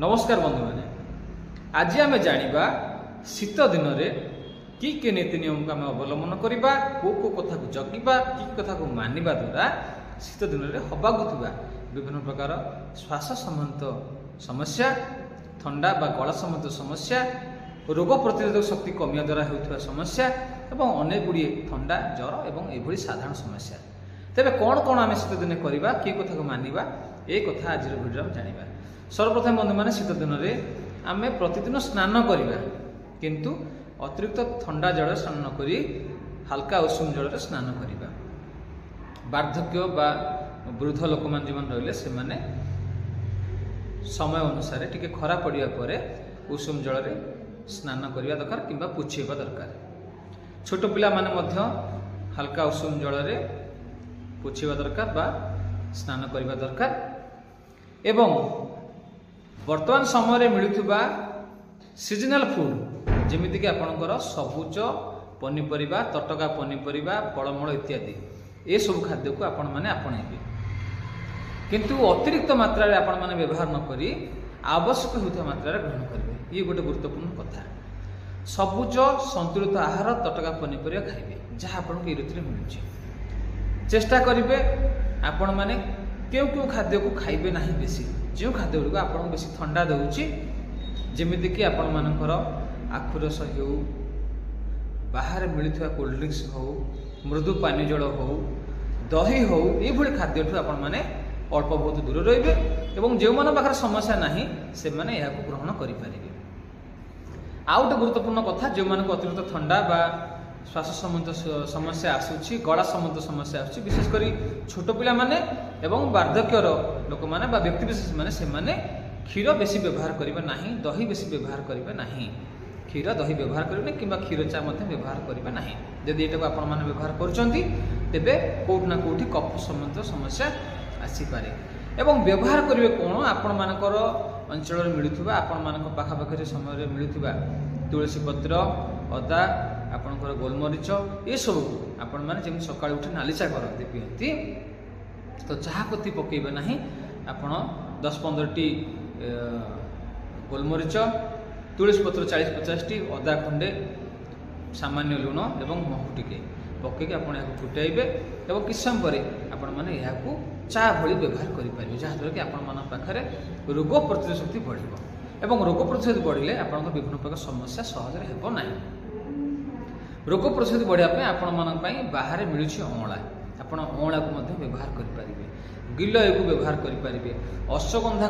नमस्कार बंधु मैंने आज आम जाना शीत दिन में कि नीति नियम को आम अवलम्बन करवा को कथा को जगिबा कि कथा को मानिबा द्वारा शीत दिन में हवाक विभिन्न प्रकार श्वास संबंध समस्या थंडा बा गला संबंध समस्या रोग प्रतिरोधक शक्ति कमिया द्वारा होता समस्या एवं अनेक गुड़िए थंडा ज्वर एवं ये साधारण समस्या तेरे कौन कौन आम शीत दिन करवा कि कथा को मानिबा ये कथा आज भिडियो जाना। सर्वप्रथम बंधु मैंने शीत दिन में आम प्रतिदिन स्नान करवा किंतु अतिरिक्त थंडा जल स्नान न करी हल्का उषुम जल स्नान करवा। वार्धक्य बा वृद्ध लोक मान जो रहिले से माने समय अनुसार टिके खरा पड़िया पर उषुम जल स्नान करने दरकार कि पोछेबा दरकार। छोट पिला माने मध्य हल्का उषुम जल पोछेबा दरकार बा स्नान करने दरकार। एवं वर्तमान समय मिलुवा सीजनल फूड जमीक आपणकर सबुज पनीपरिया तटका पनीपरिया फलमूल इत्यादि ये सब खाद्य को आपण मैंने आपणेबे किंतु अतिरिक्त मात्रा आपण मैंने व्यवहार न करी आवश्यक होता मात्रा ग्रहण करेंगे। ये गोटे गुरुत्वपूर्ण कथा। सबुज संतुलित आहार तटका पनीपरिया खाइबे जहाँ आपन को ऋतु मिलूँ। चेष्टा करेंगे आपण मैंने क्यों क्यों खाद्य को खाइबे नहीं बेसी जो खाद्य गुड़िक आपको बेसी थंडा दूची जमीक आपण मानकर आखुरस हो बाहर मिलुवा कोल्ड ड्रिंक्स हो मृदु पानी जल हो दही हो ये खाद्य आपण मैंने अल्प बहुत दूर रे और जो मन पाखे समस्या नहीं से माने यह ग्रहण करें। आउ गोटे गुरुत्वपूर्ण कथा जो मानक अतिरिक्त थंडा बा श्वास संबंध समस्या आसूची गला संबंध समस्या आसूची विशेषकर छोट पिला माने एवं वार्धक्यर लोक माने बा व्यक्ति विशेष माने से माने क्षीर बेसी व्यवहार करेंगे नहीं दही बेसी व्यवहार करेंगे नहीं क्षीर दही व्यवहार करेंगे कि क्षीर चा व्यवहार करेंगे नहीं। जदि ये आपण मैंने व्यवहार करेंगे कौट ना कौटी कफ संबंध समस्या आसीपे। एवं व्यवहार करेंगे कौन आपण मानकर अंचल मिलूवा आपण मान पाखापाखि समय मिलूवा तुलसी पत्र अदा आपणकर गोलमरीच ये सब आपण मैंने जमी सकाल उठी नाली चा करते पीती तो चाह पत्ती पकेबे नहीं आपण 10-15 टी गोलमरीच तुलसी पत्र 40-50 टी अदा खंडे सामान्य लुण एवं महू टिके पकईक आप फुटाइबे और किस समय पर आपण मैंने यहाँ चा भली व्यवहार करेंगे जहाँद्वारा कि आपण मान पाखे रोग प्रतिरोध शक्ति बढ़ और रोग प्रतिरोध बढ़े आप विभिन्न प्रकार समस्या सहज होना। रोग प्रतिरोध बढ़ापी आपण मान बाहर मिलूँ अँला आप अँला को व्यवहार करेंगे गिल को व्यवहार करेंगे अश्वगंधा